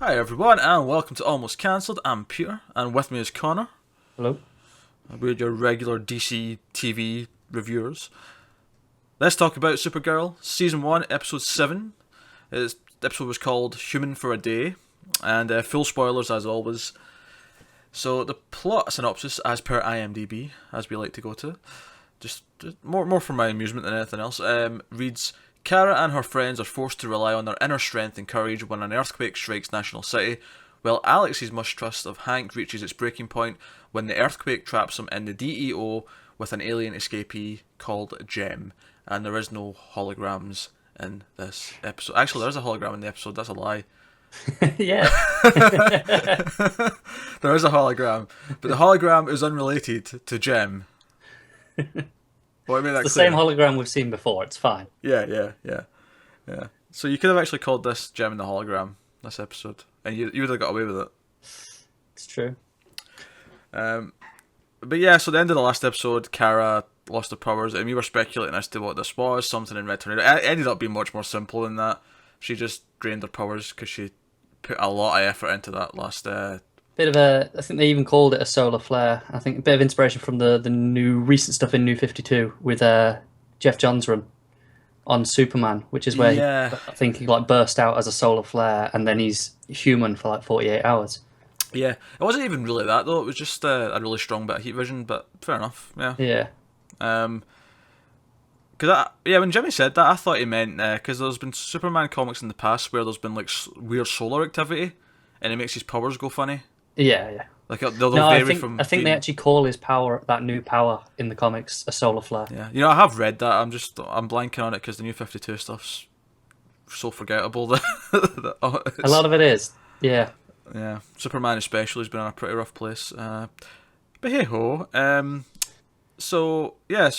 Hi everyone, and welcome to Almost Cancelled. I'm Peter, and with me is Connor. Hello. We're your regular DC TV reviewers. Let's talk about Supergirl, Season 1, Episode 7. The episode was called Human for a Day, and full spoilers as always. So the plot synopsis, as per IMDb, as we like to go to, just more for my amusement than anything else, reads: Kara and her friends are forced to rely on their inner strength and courage when an earthquake strikes National City, while Alex's mistrust of Hank reaches its breaking point when the earthquake traps him in the DEO with an alien escapee called Gem. And there is no holograms in this episode. Actually, there is a hologram in the episode, that's a lie. Yeah. There is a hologram, but the hologram is unrelated to Gem. Well, I mean, It's the same hologram we've seen before. It's fine. Yeah. So you could have actually called this Gem and the Hologram, this episode, and you would have got away with it. It's true. But yeah, so the end of the last episode, Kara lost her powers, and we were speculating as to what this was, something in Red Tornado. It ended up being much more simple than that. She just drained her powers because she put a lot of effort into that last... Bit of a, I think they even called it a solar flare. I think a bit of inspiration from the new recent stuff in New 52 with Jeff Johns' run on Superman, which is where I think he like burst out as a solar flare, and then he's human for like 48 hours. Yeah, it wasn't even really that though. It was just a really strong bit of heat vision, but fair enough. Yeah. Yeah. Because when Jimmy said that, I thought he meant because there's been Superman comics in the past where there's been like weird solar activity, and it makes his powers go funny. Yeah. Like they'll No, vary from. I think they actually call his power, that new power in the comics, a solar flare. Yeah, I have read that. I'm blanking on it because the New 52 stuff's so forgettable. A lot of it is. Yeah. Yeah, Superman especially has been in a pretty rough place. But hey ho. So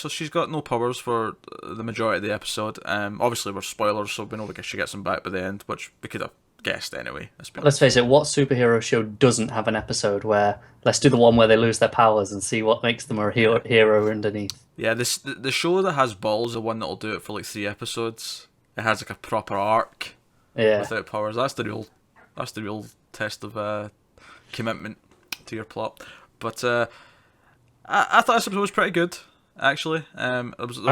she's got no powers for the majority of the episode. Obviously we're spoilers, so we know she gets them back by the end, which we could have guessed anyway. Let's face it, what superhero show doesn't have an episode where let's do the one where they lose their powers and see what makes them a hero underneath? Yeah, the show that has balls, the one that'll do it for like 3 episodes. It has like a proper arc. Yeah. Without powers. That's the real test of commitment to your plot. But I thought this episode was pretty good, actually. I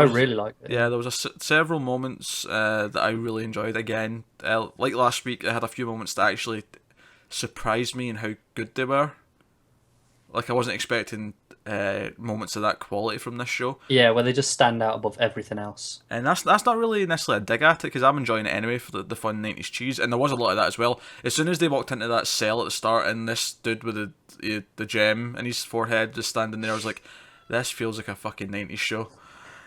really liked it. Yeah, there was several moments that I really enjoyed. Again, like last week, I had a few moments that actually surprised me in how good they were. Like, I wasn't expecting moments of that quality from this show. Yeah, where they just stand out above everything else. And that's not really necessarily a dig at it, because I'm enjoying it anyway for the fun 90s cheese, and there was a lot of that as well. As soon as they walked into that cell at the start, and this dude with the gem in his forehead just standing there, I was like, this feels like a fucking 90s show.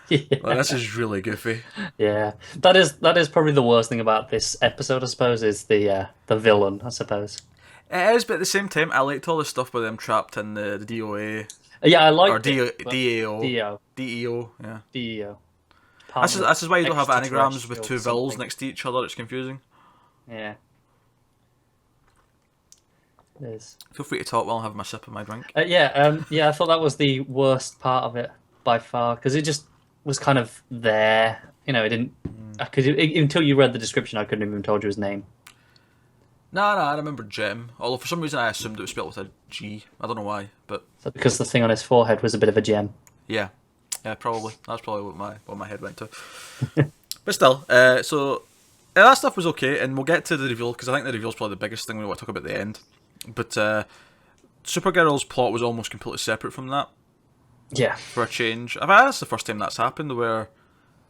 Yeah. Like, this is really goofy. Yeah, that is probably the worst thing about this episode, I suppose, is the villain, I suppose. It is, but at the same time, I liked all the stuff with them trapped in the DOA. Yeah, I liked or it. DEO. DEO. Yeah. DEO. This is why you don't have anagrams with 2 vowels next to each other. It's confusing. Yeah. It is. Feel free to talk while I'm having my sip of my drink. Yeah, I thought that was the worst part of it by far, because it just was kind of there. You know, it didn't. Until you read the description, I couldn't even told you his name. No, I remember Gem. Although for some reason I assumed it was spelled with a G. I don't know why, but Because the thing on his forehead was a bit of a gem. Yeah, probably. That's probably what my head went to. But still, so that stuff was okay, and we'll get to the reveal because I think the reveal is probably the biggest thing we want to talk about at the end. But Supergirl's plot was almost completely separate from that. Yeah. For a change, I think that's the first time that's happened where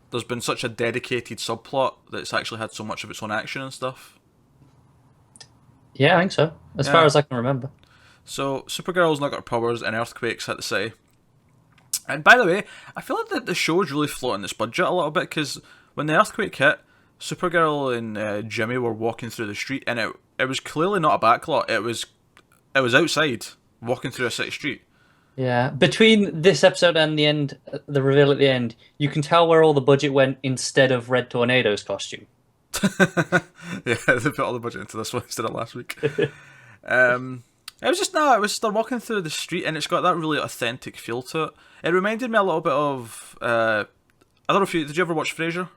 there's been such a dedicated subplot that it's actually had so much of its own action and stuff. Yeah, I think so. As far as I can remember. So, Supergirl's not got her powers, and earthquakes hit the city. And by the way, I feel like the show is really floating its budget a little bit, because when the earthquake hit, Supergirl and Jimmy were walking through the street, and it was clearly not a backlot. It was outside, walking through a city street. Yeah, between this episode and the end, the reveal at the end, you can tell where all the budget went instead of Red Tornado's costume. Yeah, they put all the budget into this one instead of last week. It was they're walking through the street, and it's got that really authentic feel to it. It reminded me a little bit of I don't know if did you ever watch Frasier?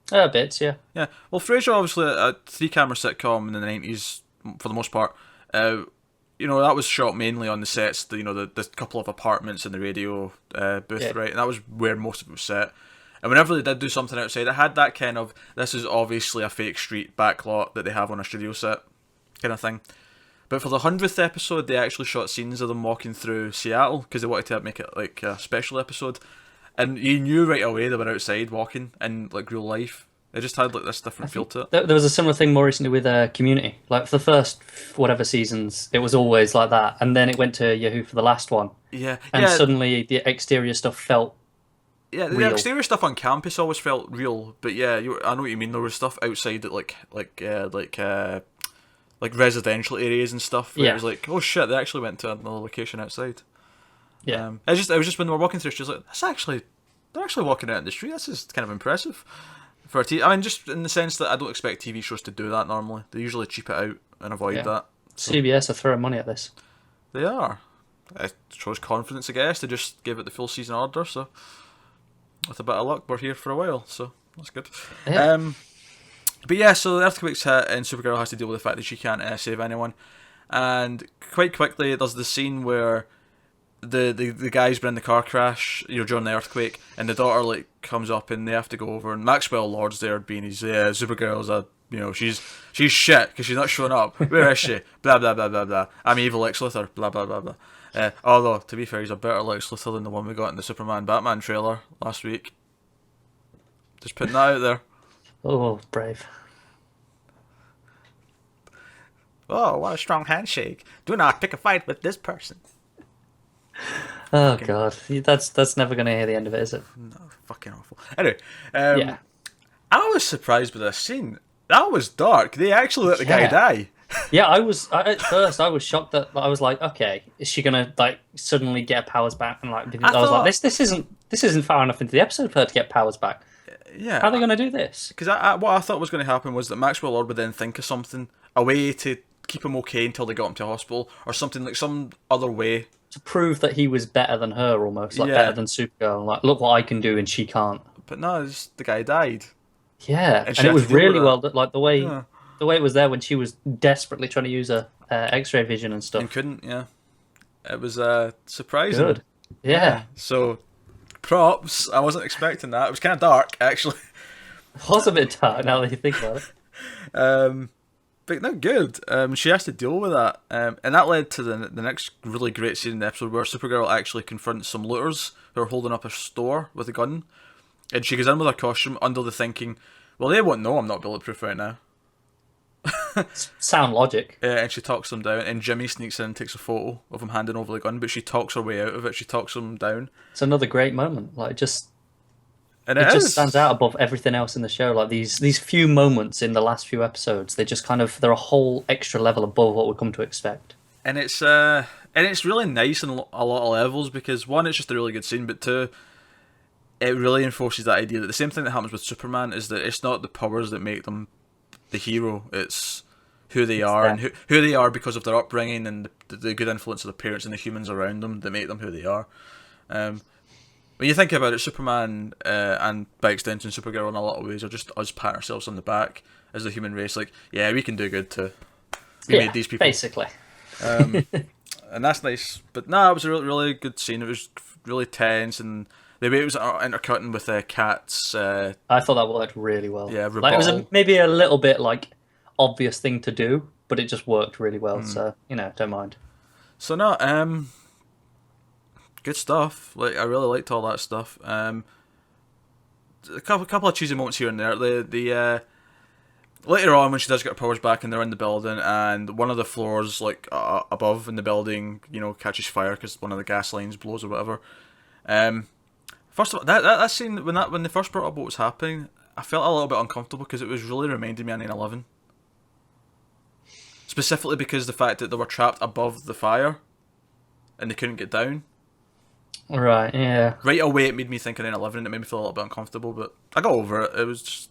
Bits, yeah. Yeah, well, Frasier obviously a 3-camera sitcom in the 90s for the most part. That was shot mainly on the sets, the couple of apartments and the radio booth, right? And that was where most of it was set. And whenever they did do something outside, it had that kind of, this is obviously a fake street backlot that they have on a studio set kind of thing. But for the 100th episode, they actually shot scenes of them walking through Seattle because they wanted to make it like a special episode. And you knew right away they were outside walking in like real life. It just had like this different feel to it. There was a similar thing more recently with Community. Like for the first whatever seasons, it was always like that, and then it went to Yahoo for the last one. Yeah, and suddenly the exterior stuff felt. Yeah, the real. Exterior stuff on campus always felt real, but yeah, I know what you mean. There was stuff outside that like residential areas and stuff. Where it was like, oh shit, they actually went to another location outside. Yeah, it was just when they were walking through, she was like, they're actually walking out in the street. This is kind of impressive. For a I mean, just in the sense that I don't expect TV shows to do that normally. They usually cheap it out and avoid that. So. CBS are throwing money at this. They are. It shows confidence, I guess. They just gave it the full season order, so with a bit of luck, we're here for a while, so that's good. Yeah. But yeah, so the earthquake's hit, and Supergirl has to deal with the fact that she can't save anyone. And quite quickly, there's the scene where the guys been in the car crash, during the earthquake, and the daughter like comes up and they have to go over, and Maxwell Lord's there being his Supergirl's she's shit because she's not showing up. Where is she? Blah blah blah blah blah. I'm evil Lex Luthor. Blah blah blah blah. Although to be fair, he's a better Lex Luthor than the one we got in the Superman Batman trailer last week. Just putting that out there. Oh, brave. Oh, what a strong handshake. Do not pick a fight with this person. Oh god, that's never going to hear the end of it, is it? No, fucking awful. Anyway, I was surprised with this scene. That was dark. They actually let the guy die. Yeah, at first I was shocked that I was like, okay, is she gonna like suddenly get her powers back? And like, I was like, this isn't far enough into the episode for her to get powers back. Yeah, how are they gonna do this? Because what I thought was going to happen was that Maxwell Lord would then think of something, a way to keep him okay until they got him to hospital, or something like some other way. To prove that he was better than her, almost better than Supergirl. Like, look what I can do, and she can't. But no, the guy died. Yeah, and it was really well, like the way it was there when she was desperately trying to use her X-ray vision and stuff. And couldn't. Yeah, it was surprising. Good. Yeah. So, props. I wasn't expecting that. It was kind of dark, actually. It was a bit dark now that you think about it. But not good. She has to deal with that, and that led to the next really great scene in the episode where Supergirl actually confronts some looters who are holding up a store with a gun, and she goes in with her costume under the thinking, well, they won't know I'm not bulletproof right now. Sound logic. Yeah, and she talks them down, and Jimmy sneaks in and takes a photo of him handing over the gun, but she talks her way out of it. She talks him down. It's another great moment. Like, just and it just stands out above everything else in the show. Like these few moments in the last few episodes, they just they're a whole extra level above what we've come to expect. And it's really nice on a lot of levels because one, it's just a really good scene, but two, it really enforces that idea that the same thing that happens with Superman is that it's not the powers that make them the hero, it's who they are and who they are because of their upbringing and the good influence of the parents and the humans around them that make them who they are. When you think about it, Superman and by extension Supergirl in a lot of ways are just us patting ourselves on the back as the human race, like, yeah, we can do good too. We made these people. Basically. And that's nice. But no, it was a really, really good scene. It was really tense, and the way it was intercutting with Kat's... I thought that worked really well. Yeah, like, it was maybe a little bit like obvious thing to do, but it just worked really well, so, don't mind. So no, good stuff. Like, I really liked all that stuff. A couple of cheesy moments here and there. The later on when she does get her powers back and they're in the building and one of the floors like above in the building, catches fire because one of the gas lines blows or whatever. First of all, that scene when they first brought up what was happening, I felt a little bit uncomfortable because it was really reminding me of 9/11. Specifically because the fact that they were trapped above the fire and they couldn't get down. Right, yeah. Right away it made me think of 9/11 and it made me feel a little bit uncomfortable, but I got over it. It was just...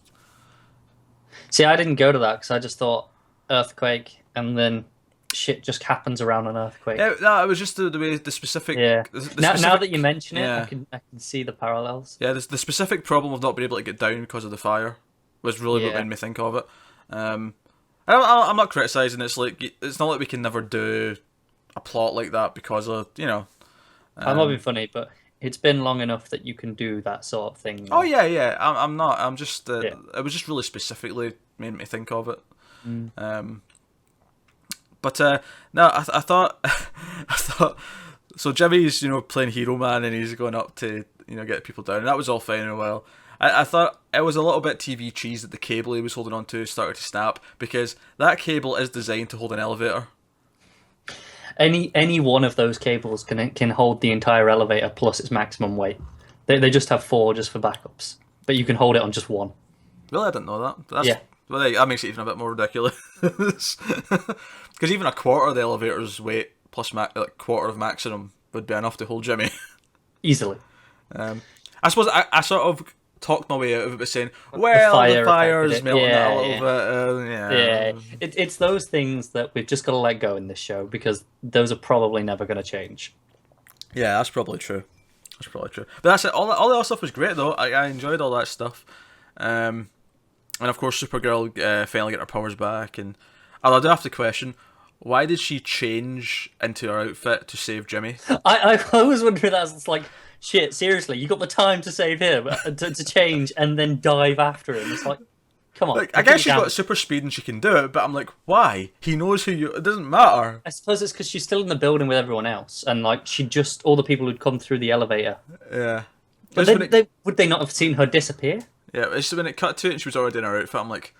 See, I didn't go to that because I just thought earthquake and then shit just happens around an earthquake. Yeah, no, it was just the way the specific... Yeah. Now that you mention it, I can see the parallels. Yeah, the specific problem of not being able to get down because of the fire was really what made me think of it. I'm not criticising. It's like it's not like we can never do a plot like that because of I'm not being funny, but it's been long enough that you can do that sort of thing. Oh yeah. I'm not. I'm just. Yeah. It was just really specifically made me think of it. Mm. But no, I thought I thought so. Jimmy's playing hero man and he's going up to get people down, and that was all fine and well. I thought it was a little bit TV cheese that the cable he was holding on to started to snap, because that cable is designed to hold an elevator. Any one of those cables can hold the entire elevator plus its maximum weight. They just have 4 just for backups, but you can hold it on just 1. Really, I didn't know that. Yeah. Well, that makes it even a bit more ridiculous. Because even a quarter of the elevator's weight plus quarter of maximum would be enough to hold Jimmy. Easily. I suppose I sort of talked my way out of it by saying, well, the fire's melting it a little bit. Yeah. It's those things that we've just got to let go in this show, because those are probably never going to change. Yeah, that's probably true. But that's it. All the other stuff was great, though. I enjoyed all that stuff. And of course, Supergirl finally get her powers back. And I do have to question, why did she change into her outfit to save Jimmy? I was wondering that. It's like, shit, seriously, you got the time to save him, to change and then dive after him. It's like, come on. Like, I guess she's got super speed and she can do it, but I'm like, why? He knows who you... It doesn't matter. I suppose it's because she's still in the building with everyone else, and like all the people who'd come through the elevator. Yeah. But would they not have seen her disappear? Yeah, it's when it cut to it and she was already in her outfit, I'm like...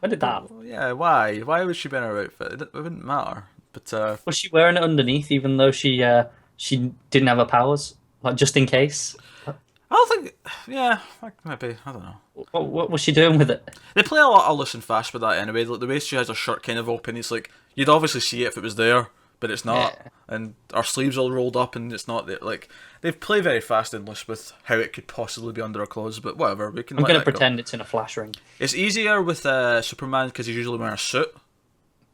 When did that? Yeah, why? Why was she in her outfit? It wouldn't matter. But was she wearing it underneath, even though she didn't have her powers? Like, just in case? I don't think... Yeah, maybe. I don't know. What was she doing with it? They play a lot of loose and fast with that anyway. Like, the way she has her shirt kind of open, it's like, you'd obviously see it if it was there, but it's not. Yeah. And our sleeves all rolled up and it's not there. Like, they play very fast and loose with how it could possibly be under our clothes, but whatever. I'm going to pretend it's in a flash ring. It's easier with Superman because he's usually wearing a suit.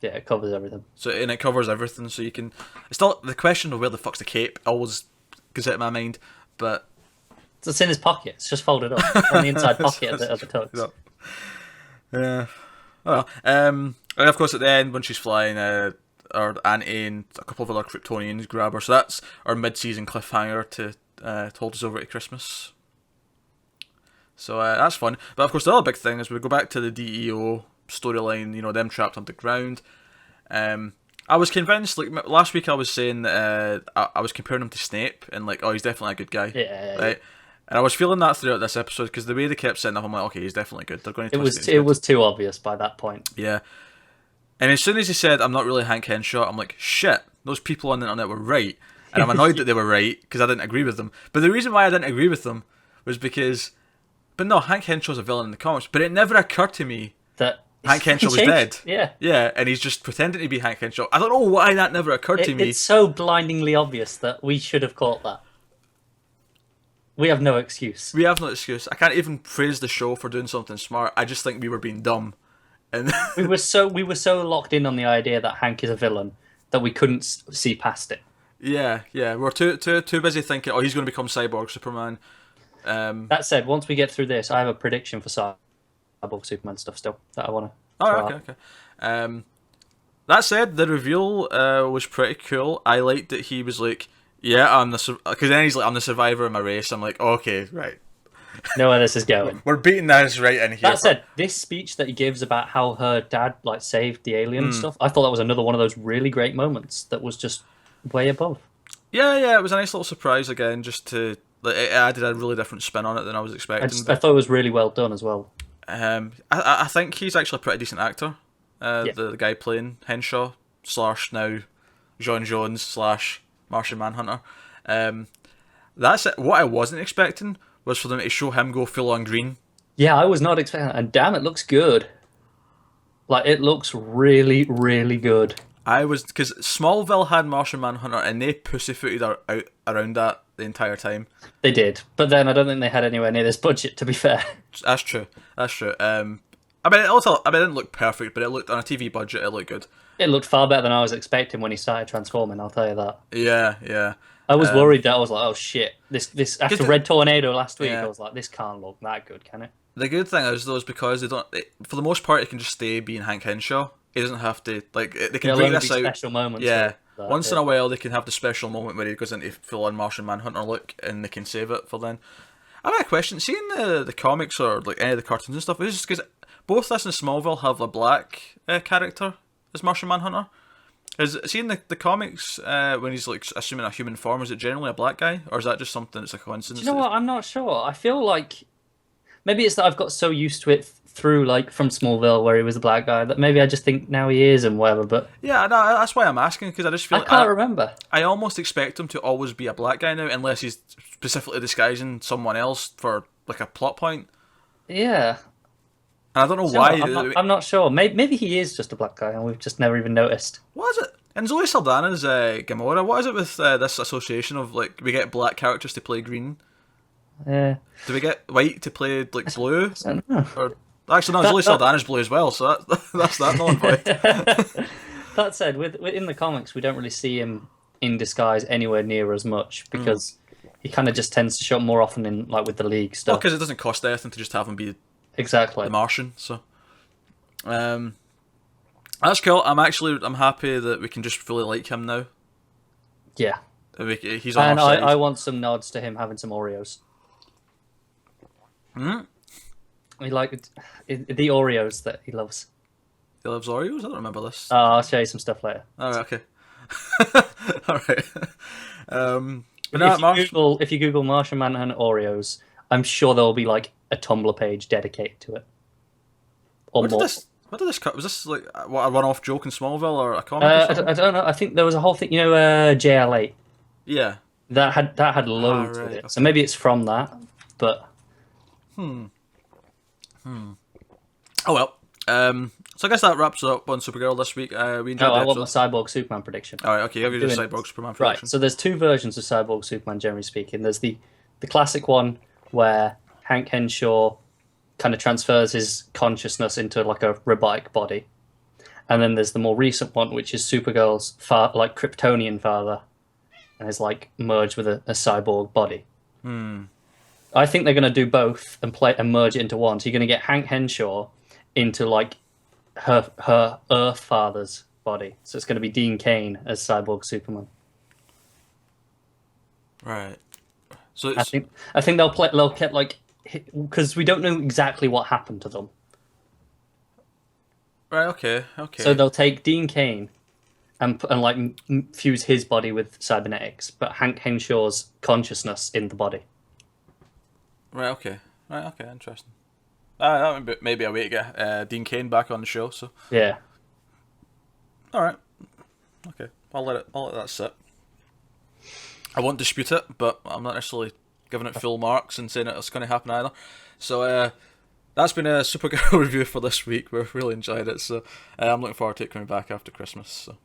Yeah, it covers everything. And it covers everything, so you can... It's not the question of where the fuck's the cape always goes out of my mind, but... It's in his pocket. It's just folded up on the inside pocket of the tux. Yeah. Well, and of course at the end when she's flying, our auntie and a couple of other Kryptonians grab her. So that's our mid-season cliffhanger to hold us over to Christmas. So that's fun. But of course the other big thing is we go back to the DEO storyline. Them trapped underground. I was convinced, like last week I was saying that I was comparing him to Snape and like, oh, he's definitely a good guy. Yeah. Right? And I was feeling that throughout this episode because the way they kept setting up, I'm like, okay, he's definitely good. They're going to twist it was too obvious by that point. Yeah. And as soon as he said, I'm not really Hank Henshaw, I'm like, shit, those people on the internet were right. And I'm annoyed that they were right because I didn't agree with them. But the reason why I didn't agree with them was because... But no, Hank Henshaw's a villain in the comics, but it never occurred to me that Hank Henshaw was dead. Yeah. Yeah, and he's just pretending to be Hank Henshaw. I don't know why that never occurred to me. It's so blindingly obvious that we should have caught that. We have no excuse. We have no excuse. I can't even praise the show for doing something smart. I just think we were being dumb. And we were so locked in on the idea that Hank is a villain that we couldn't see past it. Yeah. We're too busy thinking, oh, he's going to become Cyborg Superman. That said, once we get through this, I have a prediction for Cyborg Superman stuff still that I want to. Oh, okay. That said, the reveal was pretty cool. I liked that he was like, yeah, I'm the... Because then he's like, I'm the survivor of my race. I'm like, okay, right. Know where this is going. We're beating this right in here. That said, this speech that he gives about how her dad like saved the alien and stuff, I thought that was another one of those really great moments that was just way above. Yeah, it was a nice little surprise again, just to... Like, it added a really different spin on it than I was expecting. I thought it was really well done as well. I think he's actually a pretty decent actor. The guy playing Henshaw / now John Jones / Martian Manhunter. That's it. What I wasn't expecting was for them to show him go full on green. Yeah, I was not expecting that. And damn, it looks good. Like, it looks really, really good. Because Smallville had Martian Manhunter and they pussyfooted out around that the entire time. They did, but then I don't think they had anywhere near this budget, to be fair. That's true. I mean, it didn't look perfect, but it looked, on a TV budget, it looked good. It looked far better than I was expecting when he started transforming, I'll tell you that. Yeah. I was worried that I was like, oh shit, this after Red Tornado last week, I was like, this can't look that good, can it? The good thing is, though, is because they don't... for the most part, it can just stay being Hank Henshaw. he doesn't have to like. They can It'll bring only this be out. special moments. Yeah, that, once in a while they can have the special moment where he goes into full-on Martian Manhunter look, and they can save it for then. I have a question. Seeing the comics or like any of the cartoons and stuff, is just because both this and Smallville have a black character as Martian Manhunter. Is seeing the comics when he's like assuming a human form, is it generally a black guy, or is that just something that's a coincidence? Do you know what? I'm not sure. I feel like maybe it's that I've got so used to it through like from Smallville where he was a black guy that maybe I just think now he is and whatever. But yeah, no, that's why I'm asking, because I just feel I can't remember. I almost expect him to always be a black guy now, unless he's specifically disguising someone else for like a plot point. Yeah. And I don't know So why. I'm not sure. Maybe he is just a black guy and we've just never even noticed. What is it? And Zoe Saldana's Gamora. What is it with this association of like we get black characters to play green? Yeah. Do we get white to play like blue? I don't know. Or actually, no, Zoe Saldana's blue as well. So that's that null and void. That said, in the comics, we don't really see him in disguise anywhere near as much because he kind of just tends to show up more often in like with the League stuff. Because it doesn't cost anything to just have him be exactly the Martian. So, that's cool. I'm happy that we can just fully like him now. Yeah. He's on our side. I want some nods to him having some Oreos. I like the Oreos that he loves. He loves Oreos? I don't remember this. I'll show you some stuff later. Alright, okay. Alright. If you Google Martian Manhunter Oreos, I'm sure there will be like a Tumblr page dedicated to it. Or more. What did this cut? Was this like what, a one-off joke in Smallville or a comic? I don't know. I think there was a whole thing. JL8. Yeah. That had loads with it. Okay. So maybe it's from that. But Oh well. So I guess that wraps up on Supergirl this week. We enjoyed the I want episode. my Cyborg Superman prediction. All right, okay. Have you just Cyborg Superman prediction? Right. So there's two versions of Cyborg Superman, generally speaking. There's the classic one where Hank Henshaw kind of transfers his consciousness into like a robotic body, and then there's the more recent one, which is Supergirl's like Kryptonian father, and is like merged with a cyborg body. I think they're going to do both and merge it into one. So you're going to get Hank Henshaw into like her Earth father's body. So it's going to be Dean Cain as Cyborg Superman. Right. So I think they'll get like, because we don't know exactly what happened to them. Right. Okay. So they'll take Dean Cain and like fuse his body with cybernetics, but Hank Henshaw's consciousness in the body. Right. Okay. Interesting. That would be maybe a way to get Dean Cain back on the show. So Yeah. all right. Okay. I'll let that sit. I won't dispute it, but I'm not necessarily giving it full marks and saying it's going to happen either. So that's been a Supergirl review for this week. We've really enjoyed it. So I'm looking forward to it coming back after Christmas. So.